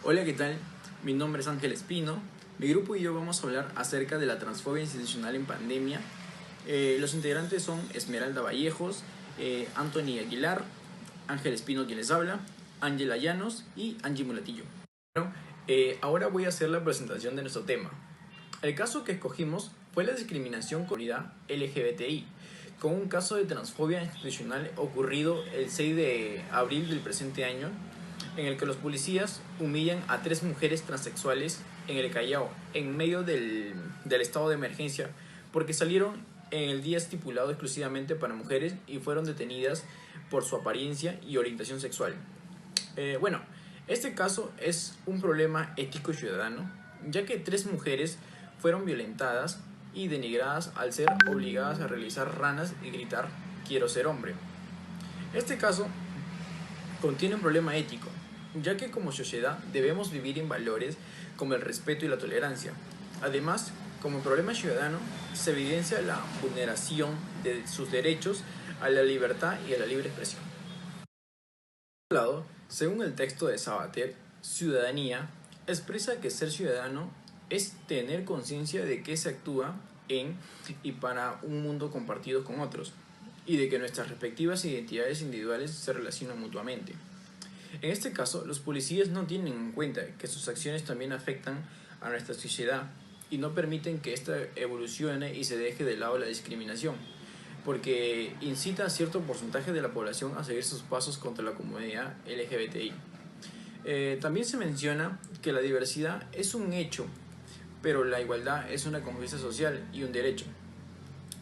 Hola, ¿qué tal? Mi nombre es Ángel Espino. Mi grupo y yo vamos a hablar acerca de la transfobia institucional en pandemia. Los integrantes son Esmeralda Vallejos, Anthony Aguilar, Ángel Espino quien les habla, Ángela Llanos y Angie Mulatillo. Bueno, ahora voy a hacer la presentación de nuestro tema. El caso que escogimos fue la discriminación con la comunidad LGBTI, con un caso de transfobia institucional ocurrido el 6 de abril del presente año, en el que los policías humillan a 3 mujeres transexuales en el Callao, en medio del estado de emergencia, porque salieron en el día estipulado exclusivamente para mujeres y fueron detenidas por su apariencia y orientación sexual. Bueno, este caso es un problema ético y ciudadano, ya que 3 mujeres fueron violentadas y denigradas al ser obligadas a realizar ranas y gritar "quiero ser hombre". Este caso contiene un problema ético, ya que como sociedad debemos vivir en valores como el respeto y la tolerancia. Además, como problema ciudadano, se evidencia la vulneración de sus derechos a la libertad y a la libre expresión. Por otro lado, según el texto de Sabater, ciudadanía expresa que ser ciudadano es tener conciencia de que se actúa en y para un mundo compartido con otros, y de que nuestras respectivas identidades individuales se relacionan mutuamente. En este caso, los policías no tienen en cuenta que sus acciones también afectan a nuestra sociedad y no permiten que ésta evolucione y se deje de lado la discriminación, porque incita a cierto porcentaje de la población a seguir sus pasos contra la comunidad LGBTI. También se menciona que la diversidad es un hecho, pero la igualdad es una conquista social y un derecho.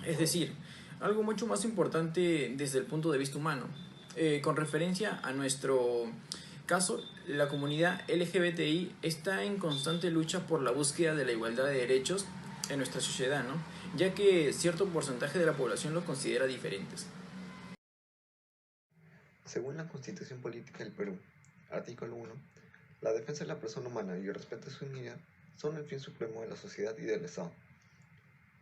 Es decir, algo mucho más importante desde el punto de vista humano. Con referencia a nuestro caso, la comunidad LGBTI está en constante lucha por la búsqueda de la igualdad de derechos en nuestra sociedad, ¿no? Ya que cierto porcentaje de la población los considera diferentes. Según la Constitución Política del Perú, artículo 1, la defensa de la persona humana y el respeto a su dignidad son el fin supremo de la sociedad y del Estado.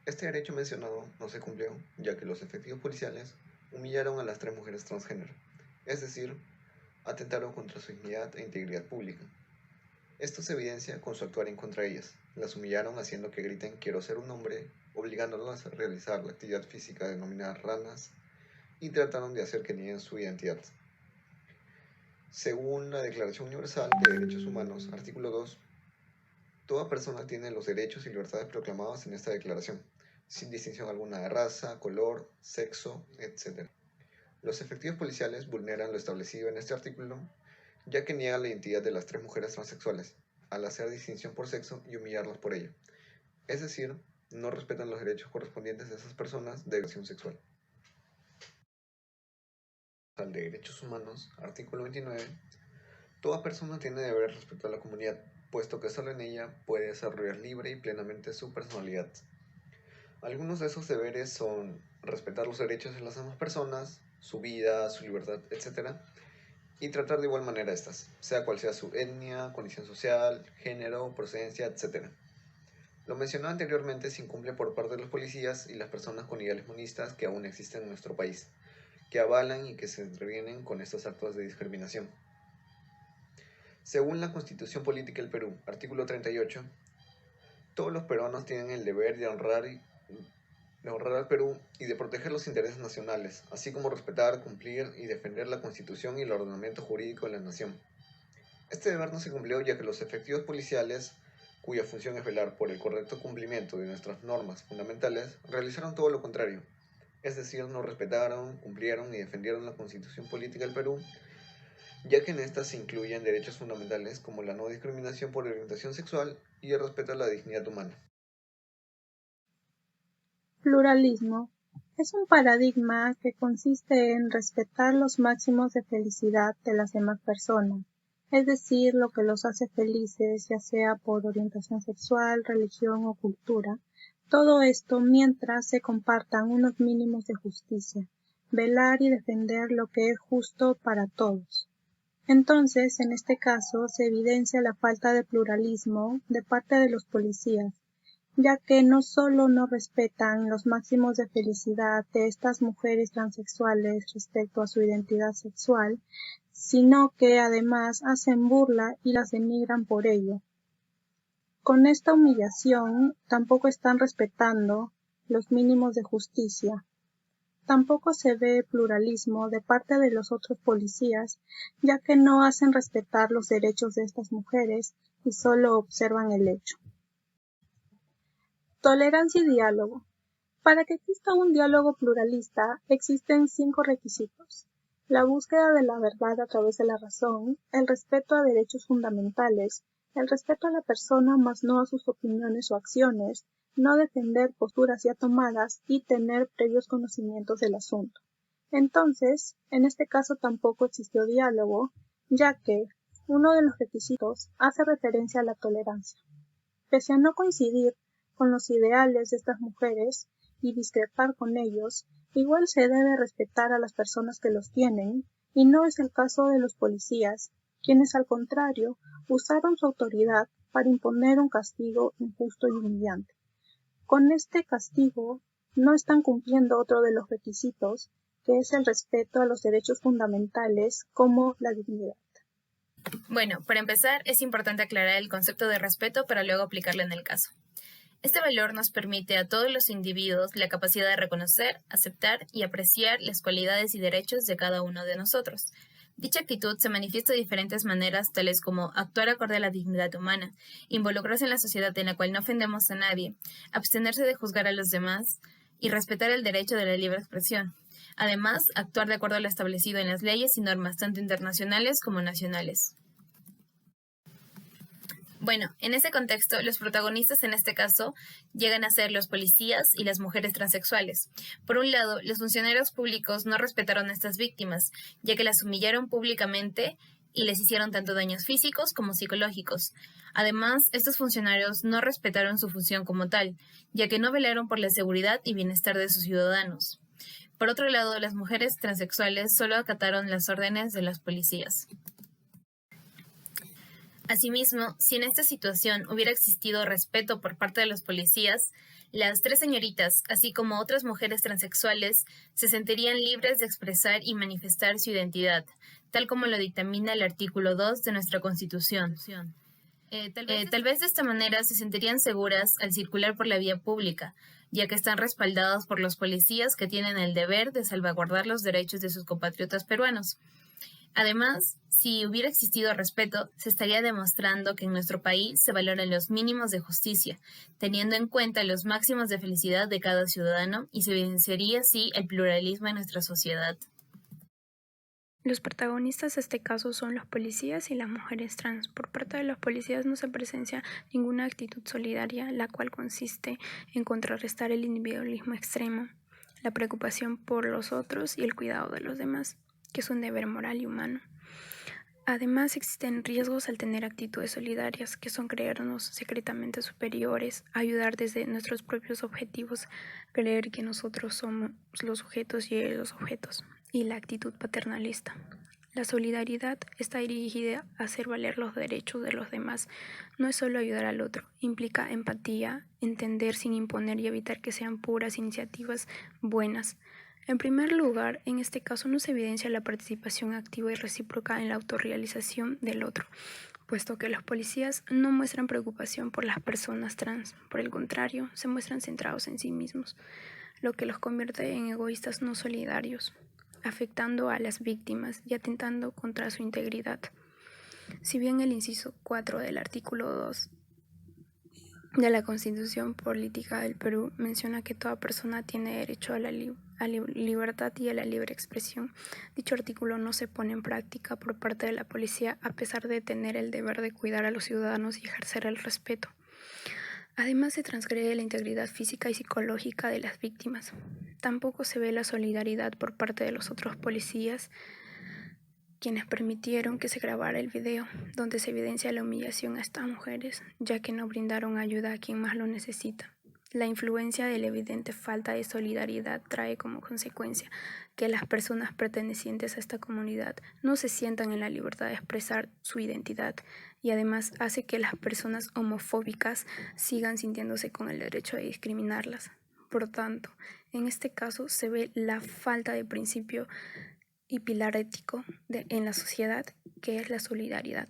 Este derecho mencionado no se cumplió, ya que los efectivos policiales humillaron a las 3 mujeres transgénero, es decir, atentaron contra su dignidad e integridad pública. Esto se evidencia con su actuar en contra de ellas. Las humillaron haciendo que griten "quiero ser un hombre", obligándolas a realizar la actividad física denominada ranas, y trataron de hacer que nieguen su identidad. Según la Declaración Universal de Derechos Humanos, artículo 2, toda persona tiene los derechos y libertades proclamados en esta declaración, sin distinción alguna de raza, color, sexo, etc. Los efectivos policiales vulneran lo establecido en este artículo, ya que niegan la identidad de las 3 mujeres transexuales, al hacer distinción por sexo y humillarlas por ello. Es decir, no respetan los derechos correspondientes de esas personas de orientación sexual. De Derechos Humanos, artículo 29, toda persona tiene deber respeto a la comunidad, puesto que solo en ella puede desarrollar libre y plenamente su personalidad. Algunos de esos deberes son respetar los derechos de las demás personas, su vida, su libertad, etc., y tratar de igual manera estas, sea cual sea su etnia, condición social, género, procedencia, etc. Lo mencionado anteriormente se incumple por parte de los policías y las personas con ideales monistas que aún existen en nuestro país, que avalan y que se intervienen con estos actos de discriminación. Según la Constitución Política del Perú, artículo 38, todos los peruanos tienen el deber de honrar al Perú y de proteger los intereses nacionales, así como respetar, cumplir y defender la Constitución y el ordenamiento jurídico de la nación. Este deber no se cumplió, ya que los efectivos policiales, cuya función es velar por el correcto cumplimiento de nuestras normas fundamentales, realizaron todo lo contrario, es decir, no respetaron, cumplieron y defendieron la Constitución Política del Perú, ya que en esta se incluyen derechos fundamentales como la no discriminación por orientación sexual y el respeto a la dignidad humana. Pluralismo es un paradigma que consiste en respetar los máximos de felicidad de las demás personas, es decir, lo que los hace felices, ya sea por orientación sexual, religión o cultura. Todo esto mientras se compartan unos mínimos de justicia, velar y defender lo que es justo para todos. Entonces, en este caso, se evidencia la falta de pluralismo de parte de los policías, ya que no solo no respetan los máximos de felicidad de estas mujeres transexuales respecto a su identidad sexual, sino que además hacen burla y las denigran por ello. Con esta humillación tampoco están respetando los mínimos de justicia. Tampoco se ve pluralismo de parte de los otros policías, ya que no hacen respetar los derechos de estas mujeres y solo observan el hecho. Tolerancia y diálogo. Para que exista un diálogo pluralista, existen 5 requisitos: la búsqueda de la verdad a través de la razón, el respeto a derechos fundamentales, el respeto a la persona más no a sus opiniones o acciones, no defender posturas ya tomadas y tener previos conocimientos del asunto. Entonces, en este caso tampoco existió diálogo, ya que uno de los requisitos hace referencia a la tolerancia. Pese a no coincidir con los ideales de estas mujeres y discrepar con ellos, igual se debe respetar a las personas que los tienen, y no es el caso de los policías, quienes al contrario usaron su autoridad para imponer un castigo injusto y humillante. Con este castigo no están cumpliendo otro de los requisitos, que es el respeto a los derechos fundamentales como la dignidad. Bueno, para empezar, es importante aclarar el concepto de respeto para luego aplicarlo en el caso. Este valor nos permite a todos los individuos la capacidad de reconocer, aceptar y apreciar las cualidades y derechos de cada uno de nosotros. Dicha actitud se manifiesta de diferentes maneras, tales como actuar acorde a la dignidad humana, involucrarse en la sociedad en la cual no ofendemos a nadie, abstenerse de juzgar a los demás y respetar el derecho de la libre expresión. Además, actuar de acuerdo a lo establecido en las leyes y normas tanto internacionales como nacionales. Bueno, en ese contexto, los protagonistas en este caso llegan a ser los policías y las mujeres transexuales. Por un lado, los funcionarios públicos no respetaron a estas víctimas, ya que las humillaron públicamente y les hicieron tanto daños físicos como psicológicos. Además, estos funcionarios no respetaron su función como tal, ya que no velaron por la seguridad y bienestar de sus ciudadanos. Por otro lado, las mujeres transexuales solo acataron las órdenes de los policías. Asimismo, si en esta situación hubiera existido respeto por parte de los policías, las 3 señoritas, así como otras mujeres transexuales, se sentirían libres de expresar y manifestar su identidad, tal como lo dictamina el artículo 2 de nuestra Constitución. Tal vez de esta manera se sentirían seguras al circular por la vía pública, ya que están respaldadas por los policías que tienen el deber de salvaguardar los derechos de sus compatriotas peruanos. Además, si hubiera existido respeto, se estaría demostrando que en nuestro país se valoran los mínimos de justicia, teniendo en cuenta los máximos de felicidad de cada ciudadano, y se evidenciaría así el pluralismo en nuestra sociedad. Los protagonistas de este caso son los policías y las mujeres trans. Por parte de los policías no se presencia ninguna actitud solidaria, la cual consiste en contrarrestar el individualismo extremo, la preocupación por los otros y el cuidado de los demás, que es un deber moral y humano. Además, existen riesgos al tener actitudes solidarias, que son creernos secretamente superiores, ayudar desde nuestros propios objetivos, creer que nosotros somos los sujetos y ellos los objetos, y la actitud paternalista. La solidaridad está dirigida a hacer valer los derechos de los demás. No es solo ayudar al otro, implica empatía, entender sin imponer y evitar que sean puras iniciativas buenas. En primer lugar, en este caso no se evidencia la participación activa y recíproca en la autorrealización del otro, puesto que los policías no muestran preocupación por las personas trans, por el contrario, se muestran centrados en sí mismos, lo que los convierte en egoístas no solidarios, afectando a las víctimas y atentando contra su integridad. Si bien el inciso 4 del artículo 2 de la Constitución Política del Perú menciona que toda persona tiene derecho a la libertad y a la libre expresión, dicho artículo no se pone en práctica por parte de la policía a pesar de tener el deber de cuidar a los ciudadanos y ejercer el respeto. Además, se transgrede la integridad física y psicológica de las víctimas. Tampoco se ve la solidaridad por parte de los otros policías, quienes permitieron que se grabara el video, donde se evidencia la humillación a estas mujeres, ya que no brindaron ayuda a quien más lo necesita. La influencia de la evidente falta de solidaridad trae como consecuencia que las personas pertenecientes a esta comunidad no se sientan en la libertad de expresar su identidad, y además hace que las personas homofóbicas sigan sintiéndose con el derecho de discriminarlas. Por tanto, en este caso se ve la falta de principio y pilar ético en la sociedad, que es la solidaridad.